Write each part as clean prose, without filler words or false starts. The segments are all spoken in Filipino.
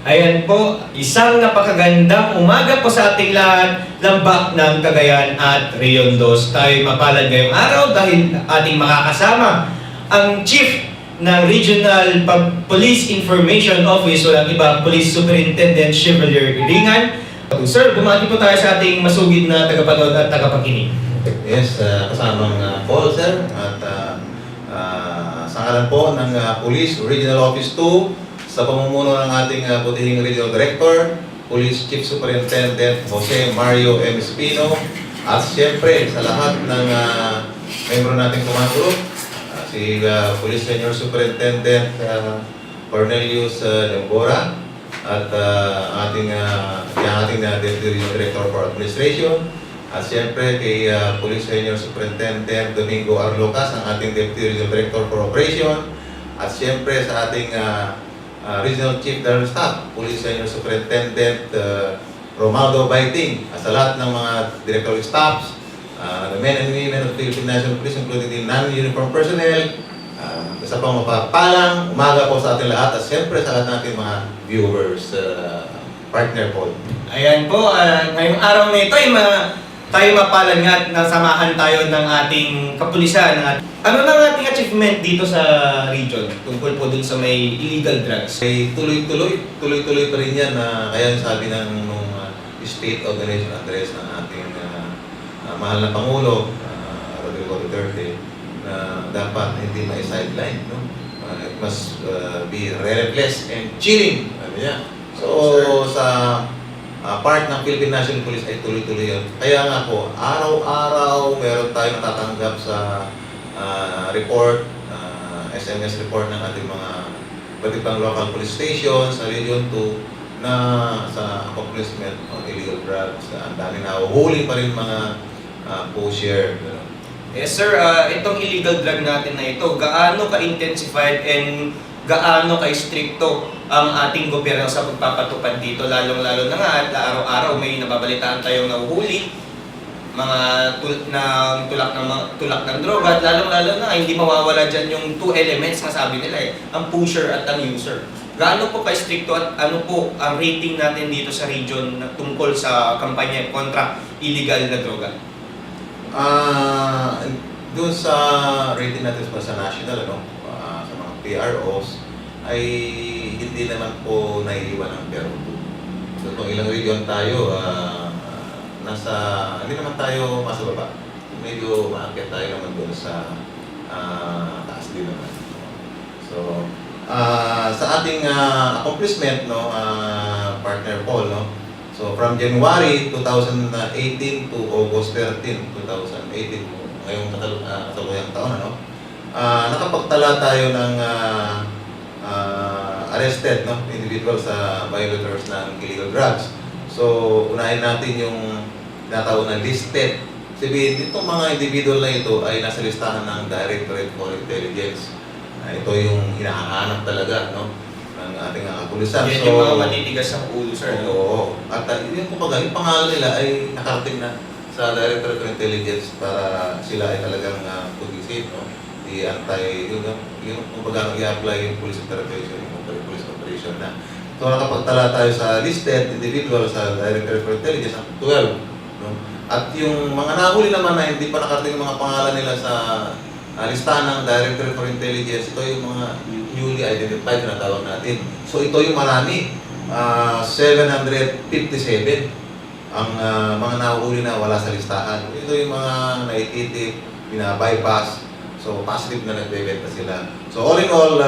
Ayan po, isang napakagandang umaga po sa ating lahat, lambak ng Cagayan at Rion 2. Tayo mapalad ngayong araw dahil ating makakasama ang Chief ng Regional Police Information Office, walang iba, Police Superintendent Chevalier Iringan. Sir, bumati po tayo sa ating masugid na tagapanood at tagapakinig. Yes, kasamang Paul, sir, at sa ngalan po ng Police Regional Office 2, sa pamumuno ng ating butihing Regional Director, Police Chief Superintendent Jose Mario M. Espino, at siyempre sa lahat ng membro nating command group, si Police Senior Superintendent Cornelius Lembora, at ating Deputy Regional Director for Administration, at siyempre kay Police Senior Superintendent Domingo Arlocas, ang ating Deputy Regional Director for Operation, at siyempre sa ating Regional Chief General Staff, Police Senior Superintendent Romaldo Baiting, at sa lahat ng mga directorial staffs, the men and women of the Philippine National Police, including the non-uniform personnel, isa pang mapapalang umaga po sa ating lahat, at siyempre sa lahat natin mga viewers, partner po. Ayan po, ngayong araw na ito ay tayo mapalad nga at nasamahan tayo ng ating kapulisan. Ano na ang ating achievement dito sa region tungkol po dun sa may illegal drugs? Ay tuloy-tuloy pa rin yan, kaya sabi ng State Organization Address ng ating mahal na Pangulo, Rodrigo Duterte, na dapat hindi ma-sideline, no? It must be relentless and chilling. So, sa part ng Philippine National Police ay tuloy-tuloy yun. Kaya nga po, araw-araw meron tayong natatanggap sa report, SMS report ng ating mga pati pang local police stations sa Region 2 na sa accomplishment of illegal drugs. Ang dami na huli pa rin mga pusher. Yes sir, itong illegal drug natin na ito, gaano ka-intensified and gaano ka-stricto ang ating gobyerno sa pagpapatupad dito, lalong-lalo na nga at araw-araw may nababalitaan tayong nahuhuli, mga tulak ng droga, at lalong-lalo na hindi mawawala dyan yung two elements na sabi nila ang pusher at ang user. Gaano po ka-stricto at ano po ang rating natin dito sa region na tungkol sa kampanya kontra illegal na droga? Doon sa rating natin sa national, sa mga PROs, ay hindi naman po naiiwan ang pero. So kung ilang region tayo, hindi naman tayo mas baba. Medyo maakyat tayo naman doon sa taas din naman. So, sa ating accomplishment, partner Paul, so from January 2018 to August 13, 2018, ngayong kasalukuyang taon, nakapagtala tayo ng arrested individual sa violators ng illegal drugs. So, unahin natin yung tinatawag na listed. Sabihin, itong mga individual na ito ay nasa listahan ng Directorate for Intelligence. Ito yung hinahanap talaga ng ating kapulisan. Yan yung mga matitigas ang ulo, sir. Oo. At yung pangalan nila ay nakarating na sa Directorate for Intelligence para sila ay talagang pag-isip, yung kumbaga nag-i-apply yung police intervention, yung police operation na. So nakapagtala tayo sa listed individual sa Directorate for Intelligence, 12. At yung mga nahuli naman na hindi pa nakarating yung mga pangalan nila sa listahan ng Directorate for Intelligence, ito yung mga newly identified na tawag natin. So ito yung marami, 757 ang mga nahuli na wala sa listahan. Ito yung mga naititip, bina-bypass. So, positive na nagbebenta sila. So, all in all,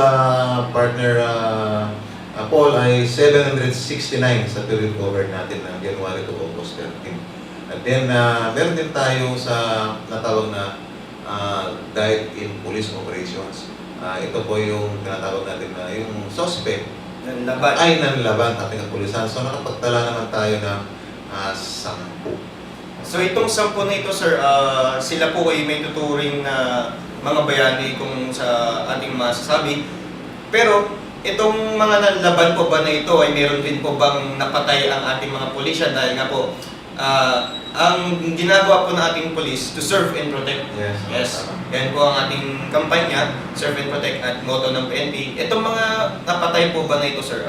partner Paul, ay 769 sa period covered natin ng January to August 13. At then, meron din tayo sa natawag na dive in police operations. Ito po yung tinatawag natin na yung suspect ay nanlaban ating kapulisan. So, nakapagtala naman tayo ng 10. So, itong 10 na ito, sir, sila po ay may tuturing na mga bayani kung sa ating masasabi. Pero itong mga nanlaban po ba na ito ay meron din po bang napatay ang ating mga pulisya dahil nga po ang ginagawa po ng ating police to serve and protect. Yes. Yan po ang ating kampanya, serve and protect at motto ng PNP. Itong mga napatay po ba na ito, sir,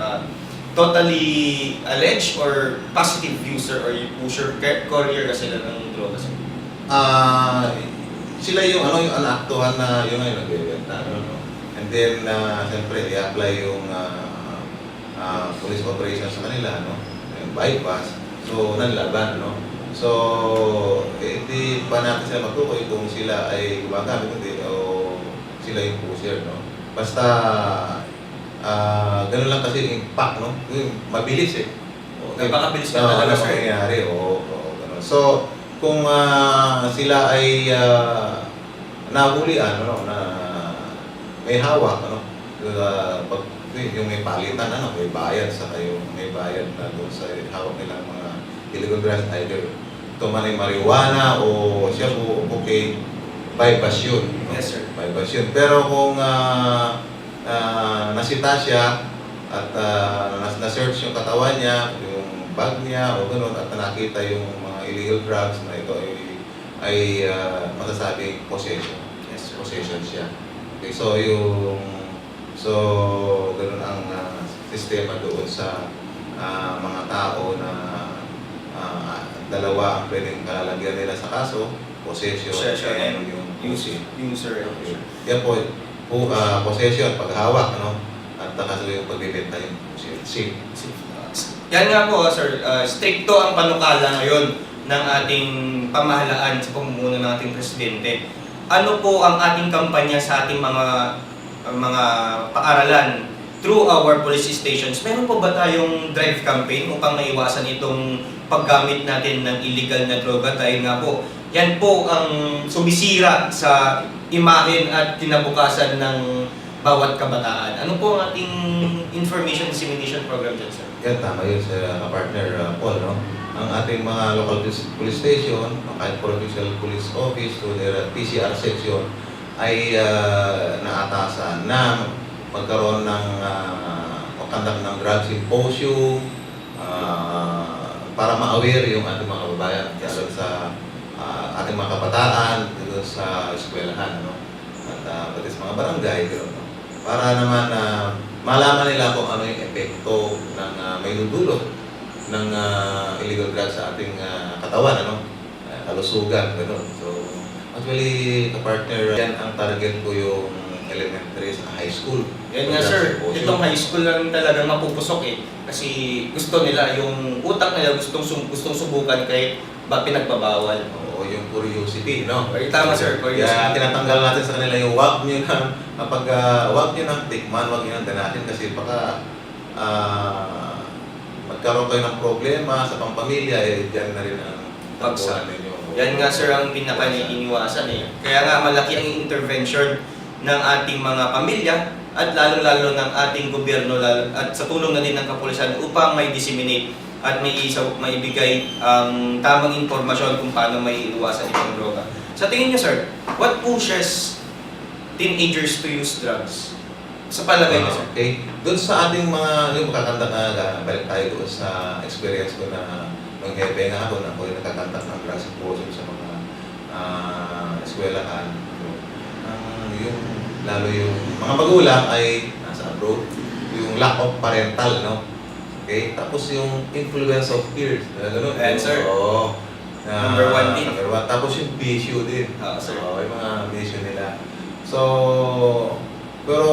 totally alleged or positive user or pusher, courier kasi sila ng droga, sir? Sila yung yung anaktuhan na yun ngayon nagbibenta, no? And then siyempre i-apply yung police operation sa kanila, no? Yung bypass, so nanlaban, no? So hindi pa natin sila matukoy kung sila ay gumagamit hindi o sila yung pusher, no? Basta ganun lang kasi yung impact, no? Yung mabilis eh. Napakabilis na talaga, ano sir. mangyayari, ganun. So kung sila ay nahulian, ano, na may hawak, ano, pag yung may palitan, ano, may bayad sa kayo, may bayad na doon sa hawak nilang mga illegal drugs, either ito man ay marijuana o siya po okay, bypass yun. No? Yes, sir. Bypass yun. Pero kung nasita siya at na-search yung katawan niya, yung bag niya o gano'n at nakita yung mga illegal drugs na ito ay masasabi possession. Yes, sir. Possession siya. Okay, so gano'n ang sistema doon sa mga tao na dalawa ang pwedeng kalalagyan nila sa kaso, possession and yung using. User. Okay. Yan po, possession, paghawak, ano, at kaso yung pagbibenta yung possession. Yan nga po, sir. Stricto ang panukala ngayon ng ating pamahalaan sa pamumuno ng ating presidente. Ano po ang ating kampanya sa ating mga paaralan through our police stations? Meron po ba tayong drive campaign upang maiwasan itong paggamit natin ng illegal na droga? Dahil nga po, yan po ang sumisira sa imahen at kinabukasan ng bawat kabataan. Ano po ang ating information dissemination program dyan, sir? Yan, tama yun sa partner Paul, no? Ang ating mga local police station, kahit provincial police office to their PCR section, ay naatasan na magkaroon ng conduct ng drug symposium para ma-aware yung ating mga kababayan lalo sa ating mga kabataan dito sa eskwelahan, no? At pati sa mga barangay, no? Para naman malaman nila kung ano yung epekto ng may dudulot ng illegal drugs sa ating katawan, ano? Kalusugan, gano'n. So, actually, kapartner, yan ang target ko yung elementary sa high school. Yan nga, sir. Itong high school lang talagang mapupusok eh. Kasi gusto nila, yung utak nila gustong subukan kahit ba pinagbabawal. Oo, yung curiosity, no? Okay, tama, sir. Curiosity. Kaya tinatanggal natin sa kanila yung wag nyo na, wag nyo nang tikman, wag nyo nang danahin kasi baka magkaroon kayo ng problema sa pampamilya, eh, dyan na rin ang Pagsa. ninyo. Yan nga, sir, ang pinaka-iniwasan eh. Kaya nga malaki ang intervention ng ating mga pamilya at lalong-lalo ng ating gobyerno at sa tulong na din ng kapulisan upang may disseminate at maibigay ang tamang informasyon kung paano may iwasan itong droga. Sa tingin niyo, sir, what pushes teenagers to use drugs? Sa palagay niyo, sir? Okay. Doon sa ating mga, yung makakanta na balik tayo doon sa experience ko na nung hepe nga ako, na ako yung nakakantak ng drug symposium sa mga eskwelahan. Yung, lalo yung mga magulang ay nasa abroad, yung lack of parental, no? Okay? Tapos yung influence of peers. Ganun. And sir? Oo. Number one din. Number one. Tapos yung bisyo din. Sir. Oo, yung mga bisyo nila. So, pero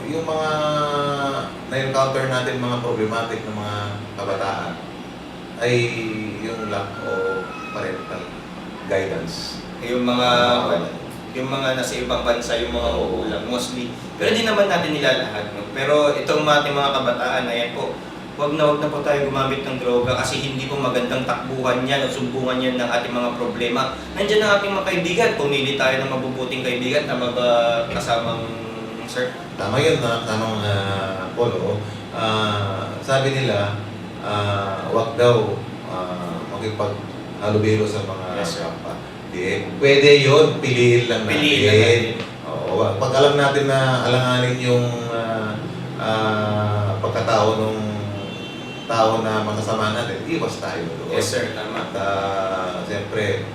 yung mga na-encounter natin mga problematic na mga kabataan ay yung lack of parental guidance. Yung mga nasa ibang bansa, yung mga uulang mostly. Pero hindi naman natin nila lahat. No? Pero itong ating mga kabataan, ayan po, wag na po tayo gumamit ng droga kasi hindi po magandang takbuhan yan o sumbungan yan ng ating mga problema. Nandiyan ang ating mga kaibigan, pumili tayo ng mabubuting kaibigan na kasamang sir. Tama yun, tamang Polo. Sabi nila, wag daw makipaghalubilo sa mga kapwa. Pwede yun, piliin lang natin. Piliin lang natin. Oo, pag alam natin na alanganin yung pagkatao ng tao na makasama natin, iwas tayo doon. Yes sir, tama. At siyempre,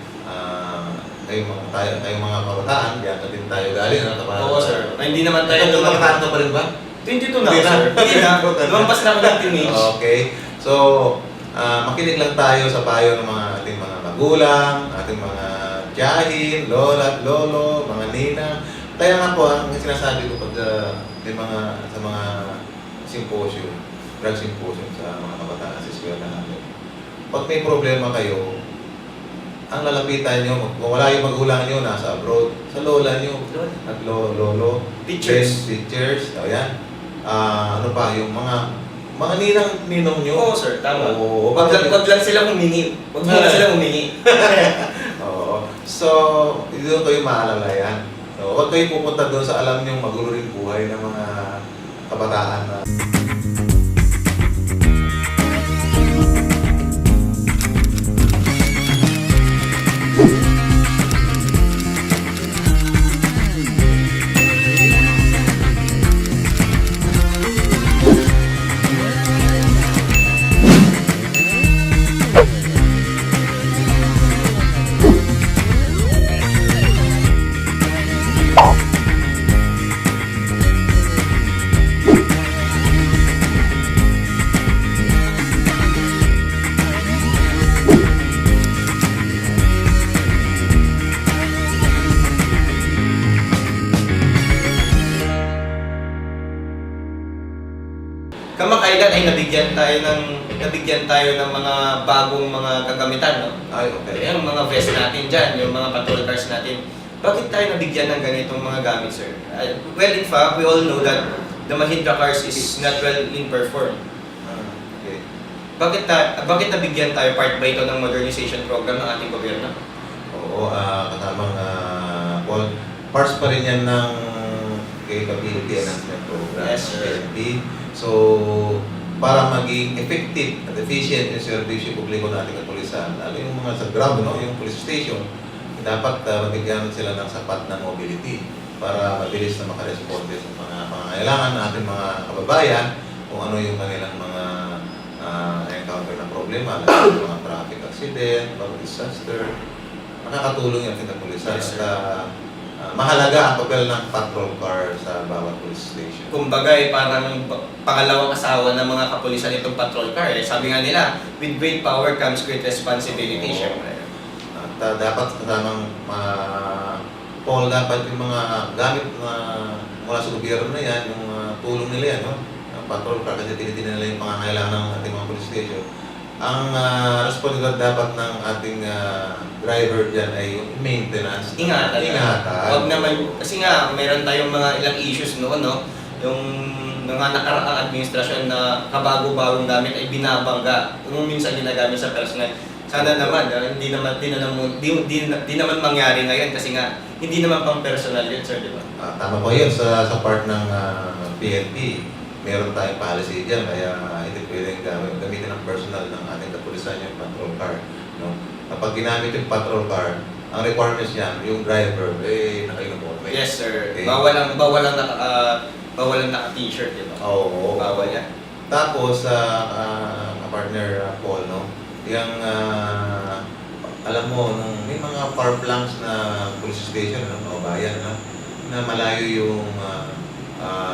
kayong mga kabataan, diyan na din tayo galing. Oo sir, na hindi naman tayo Kabataan ka pa rin ba? 22 na Hindi ako, na. sir. Hindi na. Lumampas na ako ng teenage. Okay. So, makinig lang tayo sa payo ng mga ating mga magulang, ating mga tiyahin, lola at lolo, mga ninang. Kaya nga po, ang sinasabi ko pag sa mga symposium, drug symposium sa mga kabataan sa eskwela natin. Pag may problema kayo, ang lalapitan nyo, kung wala yung magulang nyo, nasa abroad, sa lola nyo, at lolo, Teachers. teachers, o yan. Ano pa, yung mga ninong nyo. Oo, sir. Tama. Oo. Wag lang silang humingi. Wag muna silang humingi. Oo. So, doon kayo maalala yan. So, huwag kayo pupunta doon sa alam niyong magulo rin buhay ng mga kabataan na Kamakailan ay nabigyan tayo ng mga bagong mga kagamitan, no? ay, okay. Yung mga vest natin dyan, yung mga patrol cars natin. Bakit tayo nabigyan ng ganitong mga gamit, sir? Well, in fact, we all know that the Mahindra cars is not well in perform. Okay. Bakit nabigyan tayo? Part ba ito ng modernization program ng ating gobyerno? Oo, kasamang Paul, parts pa rin yan ng Capability Enhancement Program. Yes, sir. CNP. So, para maging effective at efficient yung serbisyo publiko natin ng pulisan, lalo yung mga sa ground, no, yung police station, dapat mabigyan sila ng sapat na mobility para mabilis na makaresponde sa mga pangangailangan ng ating mga kababayan kung ano yung kanilang mga encounter na problema, lalo yung mga traffic accident, mga disaster. Nakakatulong yung ating pulisan. Yes, sir. At mahalaga ang papel ng patrol car sa bawat police station. Kumbaga, parang pangalawang asawa ng mga kapulisan itong patrol car. Sabi nga nila, with great power comes great responsibility, Oo. syempre. At dapat kasamang Paul, dapat yung mga gamit na mula sa gobyerno na yan, yung tulong nila yan, no? Ang patrol car kasi tinitingnan nila yung pangangailangan ng ating mga police station. Ang responsibilidad dapat ng ating driver dyan ay yung maintenance. Ingatan. Ingatan. Huwag naman, kasi nga, meron tayong mga ilang issues noon, no? Yung mga nakaraang administrasyon na kabago-bagong gamit ay binabangga. Kung minsan ginagamit sa personal. Sana naman, hindi naman mangyari ngayon kasi nga, hindi naman pang personal yun, sir, di ba? Tama po yun sa part ng PNP. Meron tayong policy dyan, kaya hindi pwedeng gamitin ng personal ng ating kapulisan yung patrol car. No? Kapag ginamit yung patrol car, ang requirements niyan, yung driver, naka-uniform. Yes, sir. Okay. Bawal ang naka-t-shirt, di ba? Oo. Bawal yan. Tapos, partner Paul, no? Yung, alam mo, nung may mga far flanks na police station, no? O bayan, no? Na malayo yung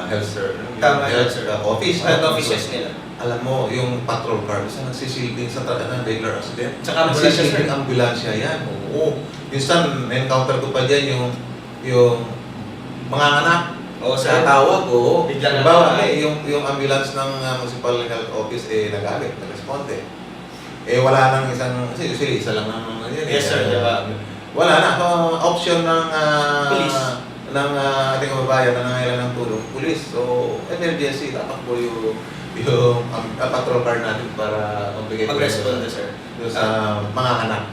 health service, Tama yan, sir. office. Health offices nila. Alam mo, yung patrol car, isa nagsisilbing sa regular accident. Tsaka ambulansya, sir. Nagsisilbing ambulansya yan. Oo. Minsan, encounter ko pa dyan yung mga anak. Oo, sir. Tatawag, oo. Biglang Halimbawa, natawag. yung ambulance ng municipal health office, nagamit, nag-responde. Wala nang isang, kasi usually isa lang naman yan. Yes, sir, diba? Wala na. Option ng Police. ng ating kababayan na nangailangan ng tulong, police. So, emergency, tatakbo yung patrol car natin para magbigay Mag-responde, sir. doon sa mga anak.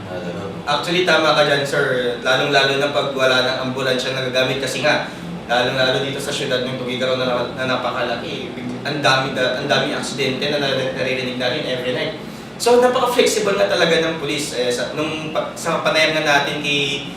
Actually, tama ka dyan, sir. Lalong-lalo na pag wala ng ambulansya na gagamit kasi nga, lalong-lalo dito sa syudad ng Tugigaraw na napakalaki. Ang dami aksidente na naririnig natin every night. So, napaka-flexible nga talaga ng police. Sa panayam nga natin kay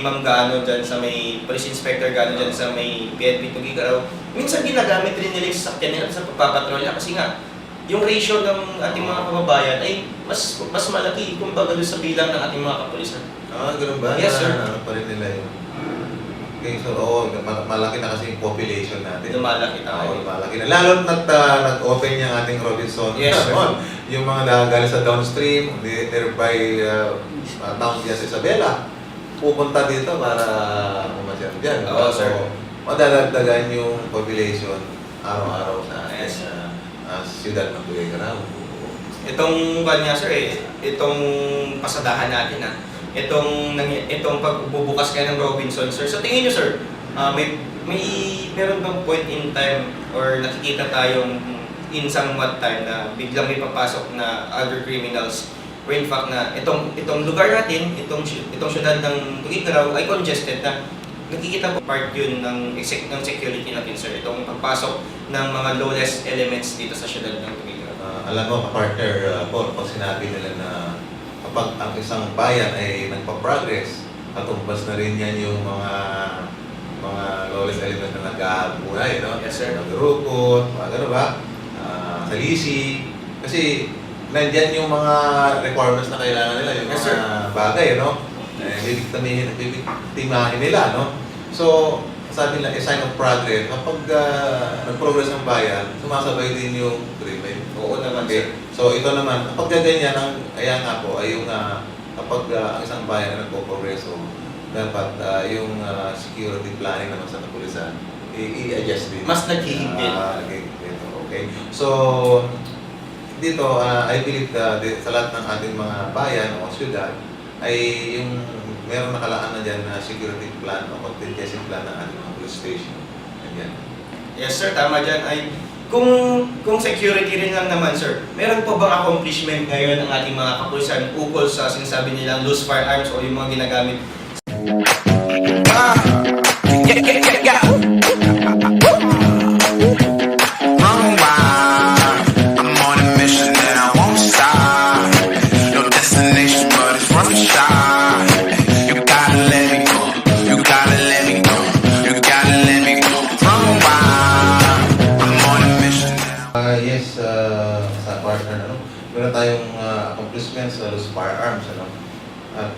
Ma'am Gano dyan sa may Police Inspector Gano dyan sa may PNP Tugigaraw, minsan ginagamit rin nila yung sasakyan nila sa pagpapatrolya kasi nga, yung ratio ng ating mga kababayan ay mas malaki kumbaga doon sa bilang ng ating mga kapulisan. Ganun ba? Yes, sir. Ano pa rin nila yun? Okay, so malaki na kasi yung population natin. Lumalaki na. Lumalaki na. Lalo na't nag-open yung ating Robinson. Yes, sir. Yung mga nagaling sa downstream, nearby town dyan sa Isabela, pupunta dito para pumasyal dyan. Oo, sir. So, madadagdagan yung population araw-araw sa Yes. siyudad ng Tuguegarao. Itong kanya sir itong pasadahan natin itong pagbubukas kayo ng Robinson sir. Sa tingin niyo sir, meron bang point in time or nakikita tayong in somewhat time na biglang may papasok na other criminals or in fact na itong lugar natin, itong syudad ng Tuguegarao ay congested na nakikita po part yun ng security natin sir, itong pagpasok ng mga lawless elements dito sa syudad ng Tuguegarao. Alam mo, partner Paul, pag sinabi nila na kapag ang isang bayan ay nagpa-progress, katumbas na rin yan yung mga lawless elements na nag-aabunay, no? Yes, sir. Nagrukot, mga gano'n ba? Salisi. Kasi nandyan yung mga requirements na kailangan nila, yung Yes, mga sir. bagay, no? Bibiktimahin nila, no? So, sabi nila, a sign of progress, kapag nag-progress ang bayan, sumasabay din yung krimen. Oo naman Okay. sir. So ito naman, kapag ganyan, kaya nga po, ay yung kapag ang isang bayan ay nagpo-progreso, dapat yung security planning naman sa kapulisan, i-adjust din. Mas naghihigpit. Okay. So, dito, I believe sa lahat ng ating mga bayan o syudad, ay yung meron nakalaan na dyan na security plan o contingency plan ng ating mga police station. Ganyan. Yes sir, tama dyan. Ay, kung security rin lang naman sir, meron po bang accomplishment ngayon ng ating mga kapulisan ukol sa sinasabi nilang loose firearms o yung mga ginagamit? Run wild. I'm on a mission and I won't stop. No destination, but it's run shy. You gotta let me go. You gotta let me go. You gotta let me go. Run wild. I'm on a mission now. Yes, sa partner, ano, meron tayong accomplishments sa loose firearms, ano. At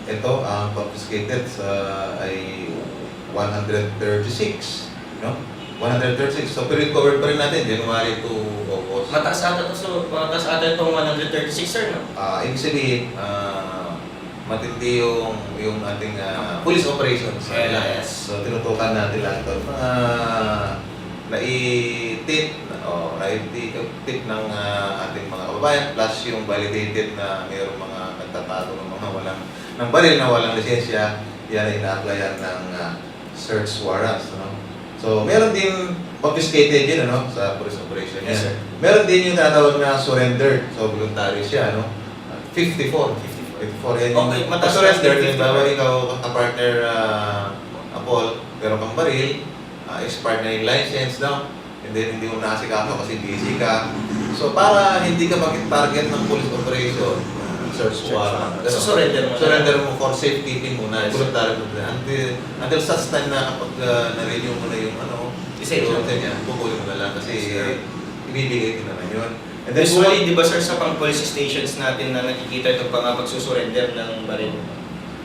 ito, ang confiscated ay 136, no? 136. So, period covered pa rin natin, January to August. Mataas ata itong 136 sir, no? Ibig sabihin, matindi yung ating police operations. Yes. So, tinutukan natin lang ito. Naitip ng ating mga kababayan plus yung validated na mayroong mga nagtatago ng mga ng baril na walang lisensya, yan ay ina-applyan ng search warrants, no? So, meron din confiscated yun, ano, sa police operation. Yes, sir. Meron din yung tinatawag na surrender. So, voluntary siya, no? 54 yan yung Okay, mataas surrender. na 54. Yung bawa ikaw, ka-partner Paul, meron kang baril, expired na yung license, no? And then, hindi mo nakasikaso kasi busy ka. So, para hindi ka maging target ng police operation, search warrant. So, surrender mo na. Surrender mo for safekeeping muna. Yes. Voluntary mo na. Until such time na kapag na-renew mo na yung Lisensya. niya, kukunin mo na lang kasi ibibigay din naman yun. And then, Usually, di ba sir, sa pang police stations natin na nakikita itong mga pagsusurrender ng baril?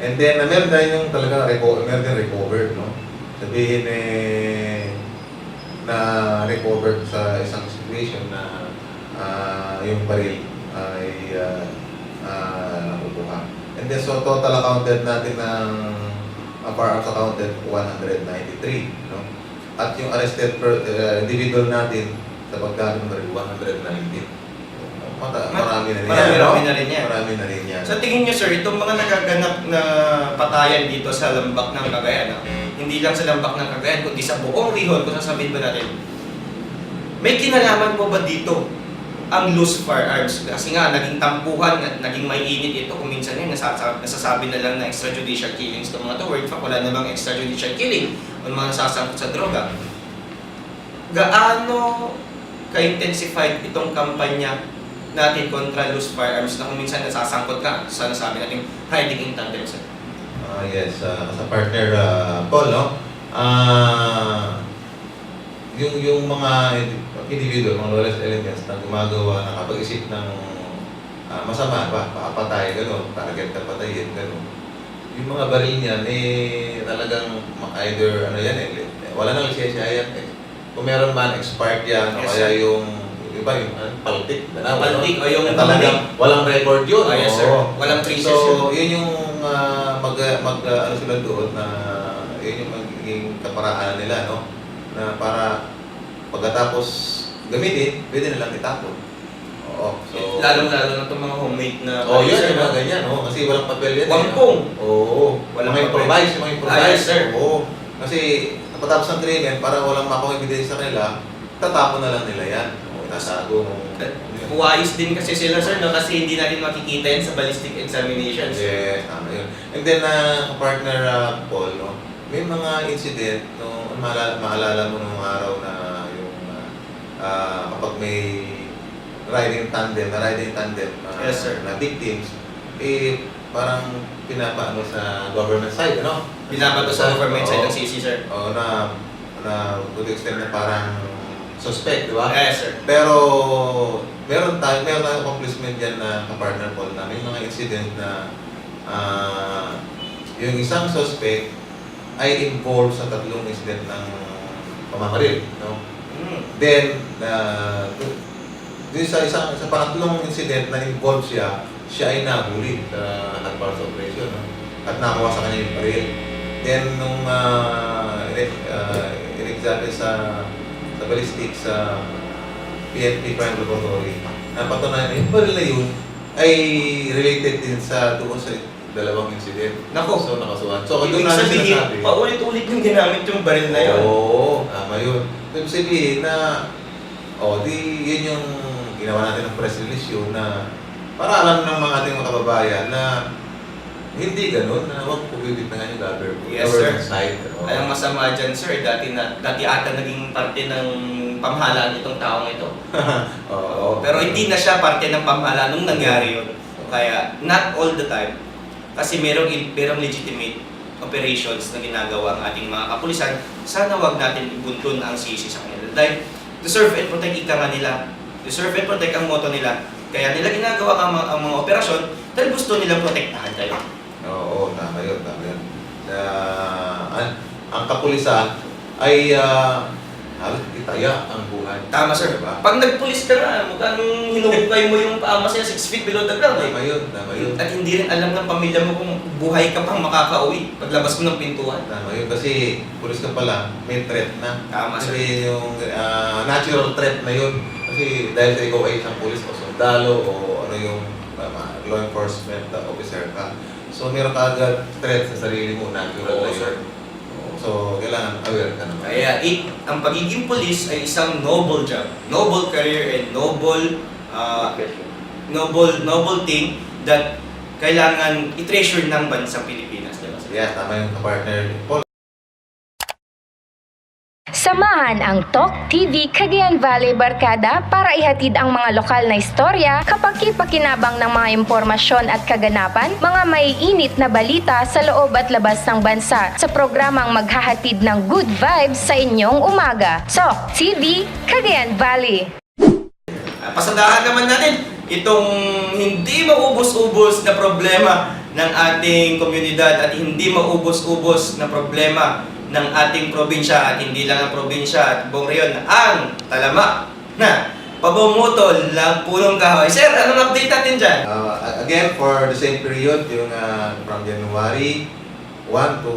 and then, meron tayo yung talaga meron din recovered, no? Sabihin na recovered sa isang situation na yung baril ay nakukuha. And then, so total accounted natin ng firearms accounted 193, no? At yung arrested individual natin sa pagkano ng baril 119. Marami na rin yan. Marami na rin yan. Marami na rin yan. Sa tingin niyo sir, itong mga nagaganap na patayan dito sa lambak ng Cagayan, hindi lang sa lambak ng Cagayan, kundi sa buong Rihon, kung sasabihin ba natin, may kinalaman po ba dito ang loose firearms? Kasi nga, naging tampuhan, naging may init ito, kung minsan yun, nasasabi na lang na extrajudicial killings itong mga to, or in fact, wala namang extrajudicial killing, o mga nasasangkot sa droga. Gaano ka-intensified itong kampanya natin kontra loose firearms na kung minsan nasasangkot ka sa nasabi natin hiding in tandem, sir? Yes, sa partner Paul, no? Yung mga individual, mga lawless elements na gumagawa, nakapag-isip ng masama ba, pakapatay, gano'n, target na patayin, gano'n. yung mga baril niyan, talagang either, wala nang lisensya yan. Kung meron man, expired yan, o Yes, kaya yung paltik. Paltik o yung talagang walang record yun. Yes, sir. Oo. Walang traces So, yun. yun yung ano sila doon na yun yung magiging kaparaan nila, no? Na para pagkatapos gamitin, pwede nilang itapon. Oo. So, Lalong-lalo na itong mga homemade na yun, sir, yung mga ganyan, no? Kasi walang papel yan. Wangpong. Oo. Walang Mga papel. improvise, Yes, sir. Oo. Kasi napatapos ng training, para walang makuha ebidensya sa kanila, tatapon na lang nila yan. O, itasago. Wise din kasi sila, sir, no? Kasi hindi natin makikita yan sa ballistic examinations. Yes, tama yun. And then, partner Paul, no? May mga incident, no? Maalala mo nung araw na yung kapag may riding tandem, Yes, sir. na victims, parang pinapaano sa government side, ano? Binabato sa government side Oo. ng CC, sir. Oo, na to the extent na parang suspect, di ba? Yes, sir. Pero meron tayong accomplishment dyan na kapartner Paul na may mga incident na yung isang suspect ay involved sa 3 incident ng pamamaril, no? Then, dun sa pangatlong incident na involved siya ay nahuli sa Hagbar's operation, no? At nakuha sa kanya yung baril. Then, nung in-examine sa ballistics sa PNP Crime Laboratory, napatunayan na yung baril na yun ay related din doon sa 2 incident. Nako. So, nakasuhan. So, doon Ibig natin sabihin, sinasabi. paulit-ulit yung ginamit yung baril na yun. Oo, tama yun. Ibig sabihin na, yun yung ginawa natin ng press release yun na para alam ng mga ating mga kababayan na hindi ganun, na huwag pubibit na nga yung Yes, government sir. side. Ang masama dyan, sir, dati ata naging parte ng pamahalaan itong taong ito. Oo. Pero hindi na siya parte ng pamahalaan nung nangyari yun. Kaya, not all the time. Kasi merong legitimate operations na ginagawa ang ating mga kapulisan, sana wag natin ibuntun ang sisi sa kanila. Dahil, to serve and protect ika nga nila. To serve and protect ang motto nila. Kaya nila ginagawa ang mga operasyon dahil gusto nilang protektahan kayo. Oo, tama yun. Ang kapulisan ay halos itaya ang buhay. Tama, sir. Diba? Pag nagpulis ka na, mukhang hinukay mo yung paa mo sa'yo 6 feet below the ground. Tama yun. At hindi rin alam ng pamilya mo kung buhay ka pang makakauwi paglabas mo ng pintuan. Tama yun. Kasi pulis ka pala, may threat na. Tama, sir. Kasi yung natural threat na yun. Kasi dahil sa ikaw ay isang pulis o sundalo o ano yung law enforcement officer ka. So meron ka agad threat sa sarili mo, natural Oo, na sir. yun. So kailangan aware ka naman. Kaya ang pagiging pulis ay isang noble job, noble career, and noble thing that kailangan i-treasure ng bansang Pilipinas. Diba? Yeah, tama yung kapartner Paul. Samahan ang Talk TV Cagayan Valley Barkada para ihatid ang mga lokal na istorya, kapaki-pakinabang ng mga impormasyon at kaganapan, mga maiinit na balita sa loob at labas ng bansa sa programang maghahatid ng good vibes sa inyong umaga. Talk TV Cagayan Valley. Pasadahan naman natin itong hindi maubos-ubos na problema ng ating komunidad at hindi maubos-ubos na problema ng ating probinsya at hindi lang ang probinsya at buong reyon, ang talamak na pabumutol ng punong kahoy. Sir, anong update natin dyan? Again, for the same period, yung from January 1 to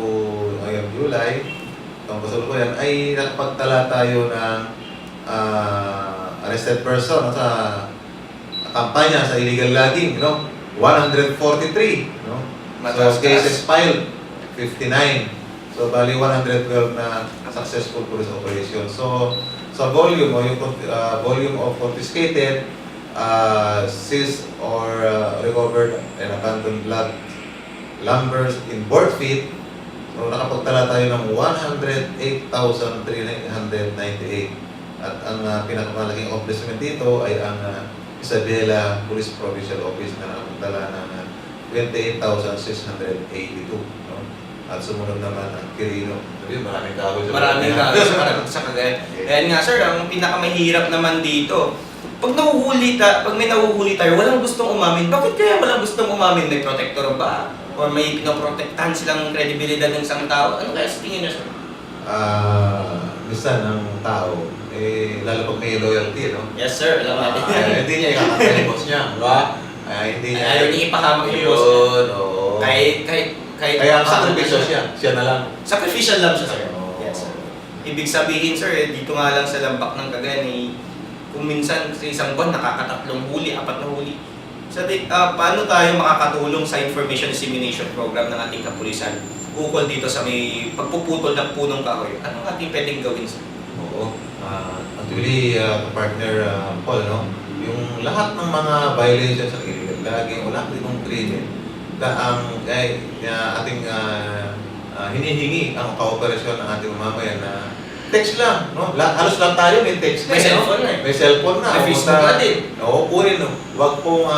July, itong kasalukuyan, ay nakapagtala tayo ng arrested person sa kampanya sa illegal logging, 143, So, cases filed, 59. So, bali 112 na successful police operation. So, sa volume o yung volume of confiscated, seized or recovered and abandoned lumbers in board feet, so nakapagtala tayo ng 108,398. At ang pinakamalaking accomplishment dito ay ang Isabela Police Provincial Office na nakapagtala ng 28,682. At sumunod naman ang Quirino. Sabi, maraming kahoy sa Maraming kahoy sa Cagayan. Ayan nga sir, ang pinakamahirap naman dito, pag may nahuhuli tayo, walang gustong umamin. Bakit kaya walang gustong umamin? May protector ba? or may pinoprotektahan silang kredibilidad ng isang tao? Ano kaya sa tingin niyo, sir? Minsan ang tao, lalo pag may loyalty, no? Yes, sir. Alam natin. Hindi niya ikakantay yung boss niya, di ba? Hindi niya. Ayaw niya ipahamak yung boss niya. Yun, oo. Kaya ang sakripisyo siya na lang. Sacrificial lang siya, sir. Oo. Yes, sir. Ibig sabihin, sir, dito nga lang sa lambak ng Cagayan, kung minsan sa isang buwan, nakakatatlong huli, 4 na huli. Paano tayo makakatulong sa information dissemination program ng ating kapulisan ukol dito sa may pagpuputol ng punong kahoy? Anong ating pwedeng gawin, sir? Oo. Actually, partner Paul, no? Yung lahat ng mga violations ng illegal logging, wala ditong krimen, ating hinihingi ang kooperasyon ng ating mamamayan na text lang, no? Halos lang tayo may text May no? cellphone na eh. May cellphone na. May Facebook na din. Oo, kunin. No? Huwag pong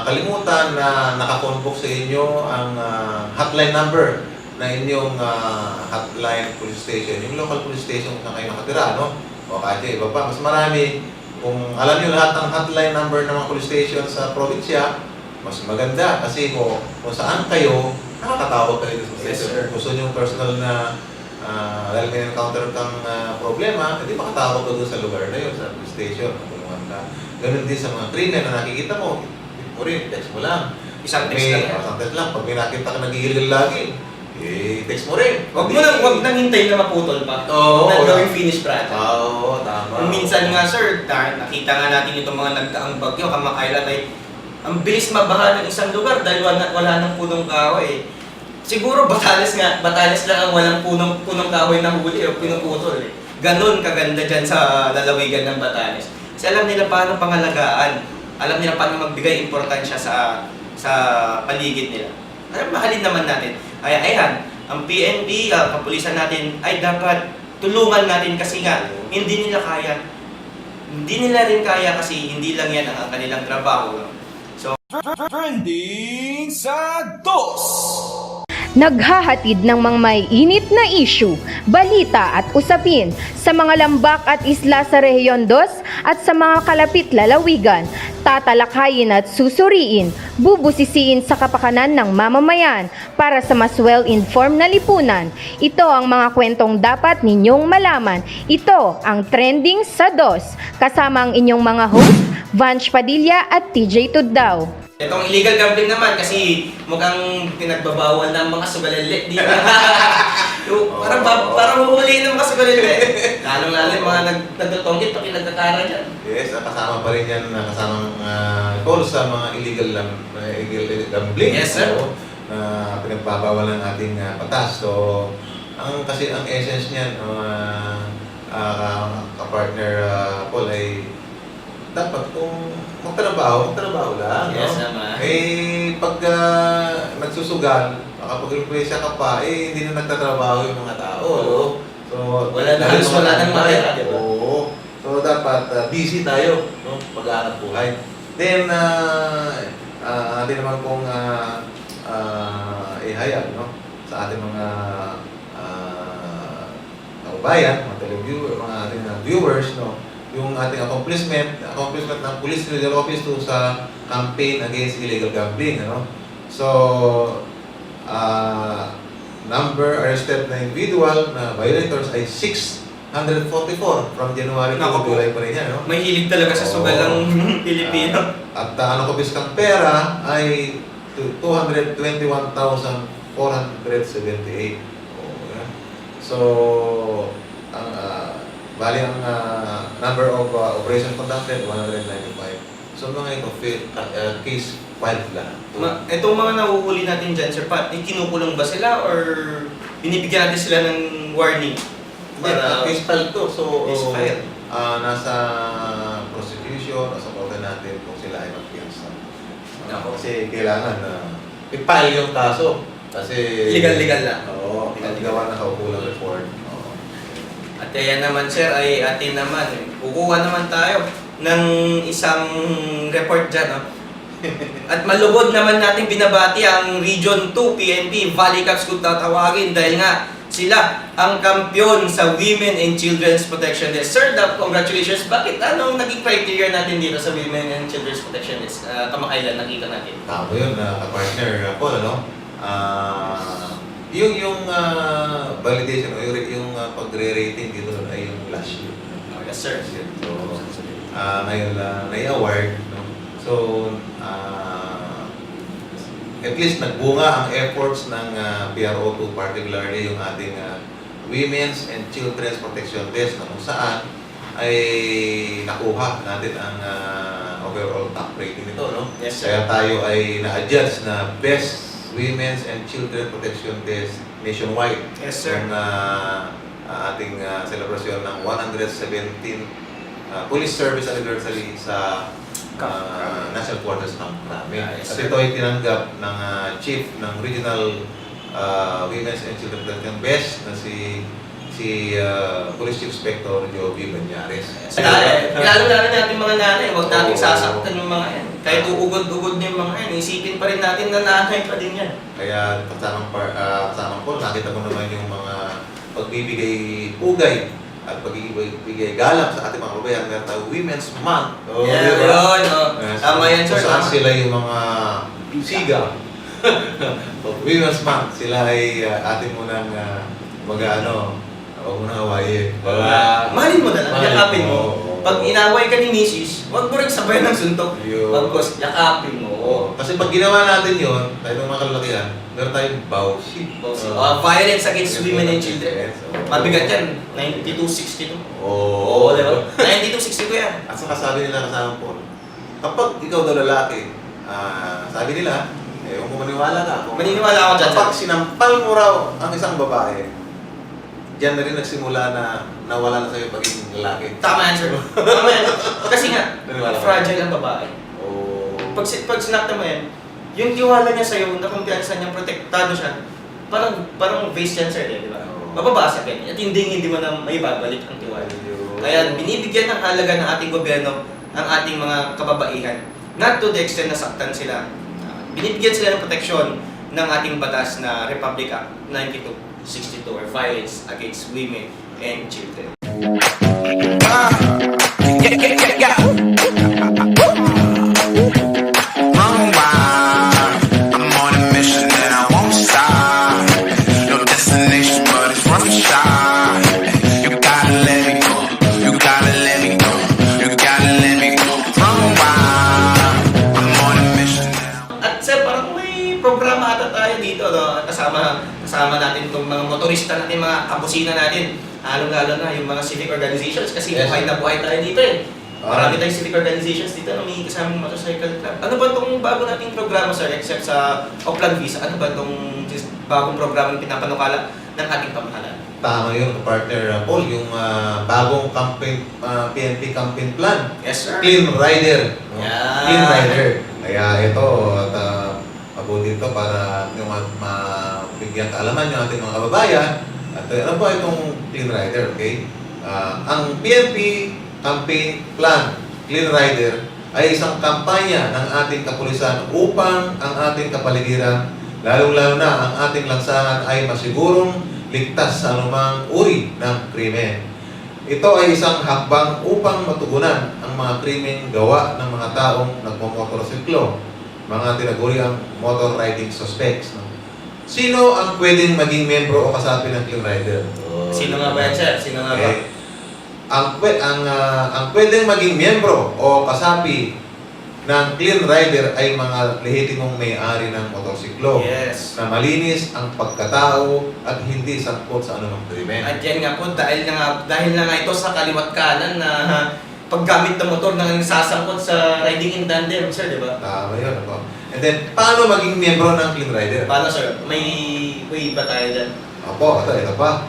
kalimutan na nakakonvoke sa inyo ang hotline number na inyong hotline police station. Yung local police station kung saan kayo nakatira, no? O kasi iba pa, mas marami. Kung alam niyo lahat ng hotline number ng mga police station sa probinsya, mas maganda kasi kung saan kayo, nakakatawag kayo sa Yes, station. sir. Gusto niyo personal na dahil may encounter kang problema, hindi makatawag ka doon sa lugar na yun, sa police station, matulungan ka. Ganun din sa mga krimen na nakikita mo, text mo lang. Isang text lang. Isang text lang. Pag may nakita ka nag-illegal lagi, text mo rin. Wag nang hintayin na maputol pa. Oo. Huwag nang gawing finish project. Oo, tama. Kung minsan nga, sir, nakita nga natin itong mga nagdaang bagyo, kamakailan ay ang bilis mabaha ng isang lugar dahil wala nang punong kahoy. Siguro Batanes lang ang walang punong kahoy na huli o pinuputol. Ganon kaganda dyan sa lalawigan ng Batanes. Kasi alam nila paano pangalagaan, alam nila paano magbigay importansya sa paligid nila. Mahalin naman natin. Ayan, ang PNP, kapulisan natin ay dapat tulungan natin kasi nga hindi nila kaya. Hindi nila rin kaya kasi hindi lang yan ang kanilang trabaho. Trending sa dos! Naghahatid ng mga may init na issue, balita at usapin sa mga lambak at isla sa Rehiyon 2 at sa mga kalapit lalawigan. Tatalakayin at susuriin, bubusisiin sa kapakanan ng mamamayan para sa mas well-informed na lipunan. Ito ang mga kwentong dapat ninyong malaman. Ito ang Trending sa Dos. Kasama ang inyong mga host, Vanch Padilla at TJ Tuddaw. Itong illegal gambling naman kasi mukhang pinagbabawal ng mga sugalele dito. Parang huhuli ng mga sugalele. Lalo-lalo yung mga nagtutonggit pag nagkakara dyan. Yes, kasama pa rin yan, kasamang call sa mga illegal gambling. Yes, sir. So, pinagbabawal ng ating batas. So, kasi ang essence niyan, ka-partner Paul, ay dapat kung magtrabaho lang. Yes, no? naman. Pag nagsusugal, makapag-request ka pa, hindi na nagtatrabaho yung mga tao. No? So, Wala nang matira, di ba? Oo. So, dapat busy tayo, no? Pag-aanap buhay. Then, atin naman pong ihayag, no? Sa ating mga kaubayan, mga televiewer, mga ating viewers, no? Yung ating accomplishment ng Police Regional Office 2 sa campaign against illegal gambling, ano? So, number arrested na individual na violators ay 644 from January to Naku po. July pa rin yan, no? May hilig talaga sa sugal ng Pilipino. At ang nakupiskang pera ay 221,478. So, ang bali ang number of operation conducted, 195. So mga ito, case 5 lang. Itong mga nahuhuli natin dyan, sir, kinukulong ba sila or binibigyan natin sila ng warning? Para case file to. So, Case file. nasa prosecution, nasa order natin kung sila ay magpiyasa. Nako. Kasi kailangan na i-file yung kaso. Kasi Legal lang. Oo, gawa na kaukulang report. Oo. At yan naman, sir, ay atin naman. Kukuha naman tayo ng isang report dyan. No? At malubod naman natin binabati ang Region 2 PNP Valley Caps kung tatawagin dahil nga Sila ang kampiyon sa Women and Children's Protection Desk. Sir, congratulations. Bakit anong naging criteria natin dito sa Women and Children's Protection Desk? Kamakailan nakita natin. Tama yun, ka-partner Paul, ano? Yung validation o yung pagre-rating dito ay yung last year. Yes, sir. So, ngayon na-award, no? So, at least nagbunga ang efforts ng PRO2, particularly yung ating Women's and Children's Protection Desk na kung saan ay nakuha natin ang overall top rating nito, no? Yes, sir. Kaya tayo ay na-adjudge na Best Women's and Children Protection Desk nationwide. Yes, sir. Yung ating celebration ng 117 Police Service Anniversary sa National Quarters Camp namin. Yes, At sir. ito ay tinanggap ng Chief ng Regional Women's and Children Protection Best na si Police Chief Inspector Joby Banyares. Lalo-lalo natin mga nanay, huwag natin sasaktan yung mga yan. Kahit uugod-ugod na yung mga yan, isipin pa rin natin na nanay pa din yan. Kaya kasamang po, nakita mo naman yung mga pagbibigay pugay at pagbibigay galang sa ating mga kababayan. Meron tayo Women's Month. Yeah, di ba? yun. Tama yan, sir. Kung saan Tama. sila yung mga siga. Women's Month, sila ay ating munang huwag mo nang awayin. Mahalin mo na lang, Mahalin yakapin mo. mo. Pag inaway ka ni Mrs., huwag mo rin sabay ng suntok. Yun. Pagkos, yakapin mo. Kasi pag ginawa natin yun, tayo ng mga kalalakihan, meron tayong bawsi. Violence against women and children. Mabigat yan, 9262. Oo. Oo, diba? 9262 yan. At saka sabi nila kasama po, kapag ikaw daw lalaki, sabi nila, kung maniwala ka. Maniniwala ako dyan, Kapag sir. sinampal mo raw ang isang babae, diyan na rin nagsimula na nawala na sa'yo pagiging lalaki. Tama yan, sir. Tama yan. Kasi nga, Naniwala ka. fragile ang babae. Oo. Pag sinakta mo yan, yung tiwala niya sa'yo, na kumpiyansa niya, protektado siya, parang vase yan, sir, di ba? Oo. Mababasag yan. At hindi mo na may babalik ang tiwala. Kaya binibigyan ng halaga ng ating gobyerno ang ating mga kababaihan. Not to the extent na saktan sila. Binibigyan sila ng proteksyon ng ating batas na Republic Act 9262 or Violence Against Women and Children. Run wild. I'm on a mission and I won't stop. No destination, but it's run shy. You gotta let me go. You gotta let me go. You gotta let me go. Run wild. I'm on a mission and At sir, parang may programa ata tayo dito, no? Kasama natin itong mga motorista natin, mga kabusina natin. Lalo-lalo na yung mga civic organizations kasi Yes. buhay na buhay tayo dito eh. Marami tayong civic organizations dito na may kasamang motorcycle club. Ano ba itong bago nating programa, sir, except sa Oplan Visa? Ano ba itong bagong programang pinapanukala ng ating pamahalaan? Tama yun, partner Paul, yung bagong campaign, PNP campaign plan. Yes, sir. Clean Rider. No? Yeah. Clean Rider. Kaya ito, at mabuti ito para yung mabigyan kaalaman yung ating mga kababayan. At ano ba itong Clean Rider, okay? Ang PNP campaign plan, Clean Rider, ay isang kampanya ng ating kapulisan upang ang ating kapaligiran, lalong-lalo na ang ating lansangan ay masigurong ligtas sa anumang uri ng krimen. Ito ay isang hakbang upang matugunan ang mga krimeng gawa ng mga taong nagmomotorsiklo, mga tinaguriang motor riding suspects. No? Sino ang pwedeng maging membro o kasapi ng Clean Rider? Sino nga ba yan, sir? Sino nga ba? Okay. Ang pwedeng maging miyembro o kasapi ng Clean Rider ay mga lehitimong may-ari ng motorsiklo Yes. na malinis ang pagkatao at hindi sangkot sa anumang krimen. At yan nga po, dahil na nga ito sa kaliwat kanan na paggamit ng motor na sasangkot sa riding in tandem, sir, di ba? Tama yun. Ako. And then, paano maging miyembro ng Clean Rider? Paano, sir? May way ba tayo dyan? Opo, ito pa.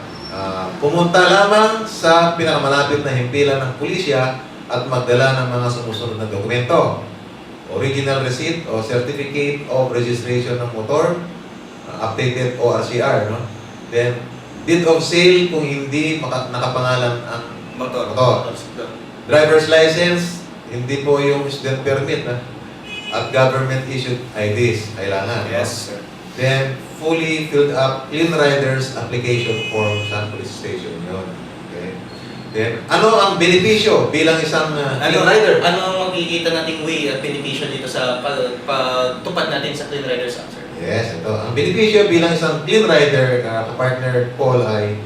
Pumunta lamang sa pinakamalapit na himpilan ng pulisya at magdala ng mga sumusunod na dokumento. Original receipt o certificate of registration ng motor, updated ORCR, no? Then, deed of sale kung hindi nakapangalan ang Motor. Motor. driver's license, hindi po yung student permit, na at government issued IDs, kailangan. no? Yes, sir. Then, fully filled up Clean Riders application form sa police station. Yun. Okay. Then, ano ang benepisyo bilang isang Clean Rider? Ano ang makikita nating way at benepisyo dito sa pagtupad natin sa Clean Riders Act, sir? Yes, ito. Ang benepisyo bilang isang Clean Rider, kapartner Paul, ay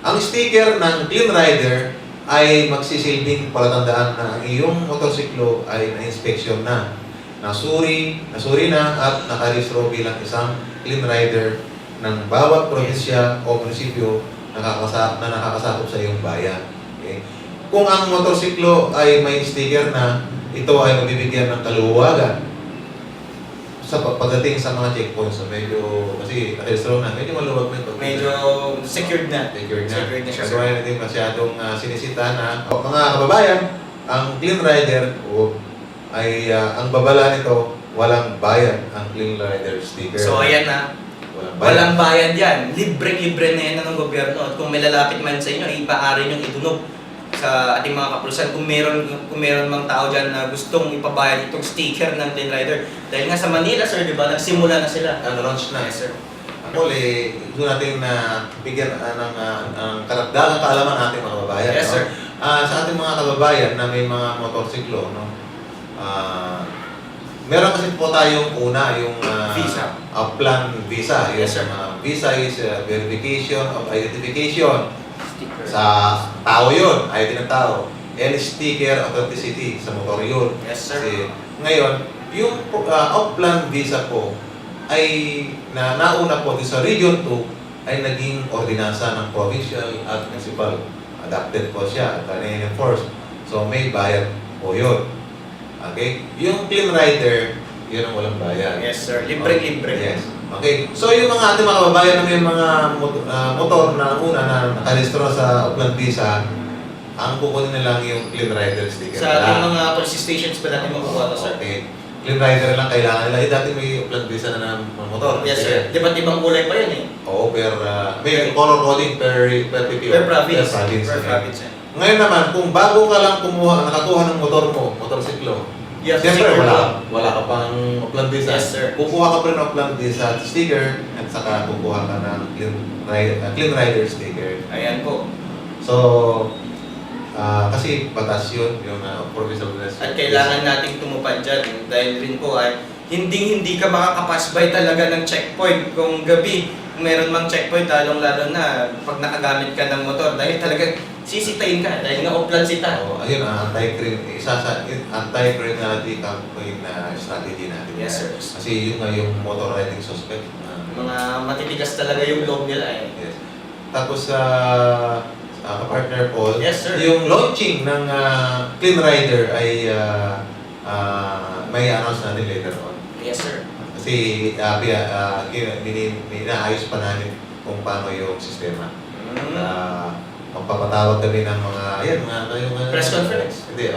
ang sticker ng Clean Rider ay magsisilbing palatandaan na ang iyong motorsiklo ay na-inspection na, nasuri na at nakarehistro bilang isang Clean Rider ng bawat probinsya o munisipyo na nakakasakop sa iyong bayan. Okay? Kung ang motorsiklo ay may sticker na, ito ay mabibigyan ng kaluwagan sa pagdating sa mga checkpoints. So medyo, kasi nakarehistro na, medyo maluwag na ito. Medyo secured na. Secured na. Secured na siya, Kasi sir. wala natin masyadong sinisita na. O, mga kababayan, ang Clean Rider ay ang babala nito, walang bayad ang Clean Rider sticker. So ayan na. Walang bayad yan. Libre-libre na yan ng gobyerno. At kung may lalapit man sa inyo, ipaaari nyo idunog sa ating mga kapulisan. Kung meron mang tao dyan na gustong ipabayad itong sticker ng Clean Rider. Dahil nga sa Manila, sir, di ba? Nagsimula na sila. Launch na. Yes, sir. Ako, gusto natin na bigyan ng karagdagang kaalaman natin mga kababayan. Yes, no? sir. Sa ating mga kababayan na may mga motorsiklo, no? Meron kasi po tayong una, yung Visa. Upland Visa. Yung, Yes, sir. visa is verification of identification. Sticker. Sa tao yun, ID ng tao. And sticker authenticity sa motor yun. Yes, sir. Kasi ngayon, yung Upland Visa po ay nauna po sa Region 2 ay naging ordinansa ng provincial at municipal. Adapted po siya at enforced. So may bayad po yun. Okay? Yung Clean Rider, yun ang walang bayad. Yes, sir. Libre-libre. Yes. Okay. So yung mga ating mga kababayan na may mga motor na una na nakarehistro sa Upland Visa, ang kukunin na lang yung Clean Rider sticker. Sa ating mga police stations pa natin makukuha to, sir. Okay. Clean Rider lang kailangan nila. Dati may Upland Visa na ng motor. Yes, sir. Di ba't ibang kulay pa yun eh? Oo, may color coding per PPO. Per province. Okay. Per province. eh. Ngayon naman, kung bago ka lang nakakuha ng motor mo, motorsiklo, Yes, siyempre sticker wala ka pang Upland Visa. Yes, sir. Kukuha ka pa rin ng Upland Visa at sticker at saka kukuha ka ng Clean Rider sticker. Ayan po. So, kasi batas yun, yung provincial business. At kailangan nating tumupad dyan dahil rin po ay hindi ka makakapasbay talaga ng checkpoint kung gabi. Kung meron mang checkpoint, lalong-lalo na pag nakagamit ka ng motor dahil talagang sisitayin ka dahil nga uplan sita. So, ayun, isa sa anti-criminality campaign na strategy natin. Yes, sir. Kasi yun nga yung motor riding suspect. Mga matitigas talaga yung loob nila eh. Yes. Tapos partner Paul, Yes, sir. yung launching ng Clean Rider ay may announce natin later on. Yes, sir. Kasi inaayos pa namin kung paano yung sistema. Magpapatawag kami ng mga, yung Press conference? Hindi,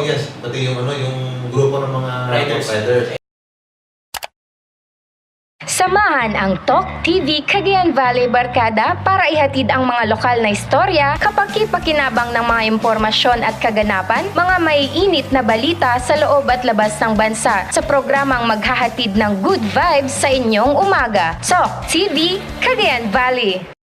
yes. Pati yung yung grupo ng mga Riders. Samahan ang Talk TV Cagayan Valley Barkada para ihatid ang mga lokal na istorya, kapaki-pakinabang ng mga impormasyon at kaganapan, mga maiinit na balita sa loob at labas ng bansa sa programang maghahatid ng good vibes sa inyong umaga. Talk TV Cagayan Valley.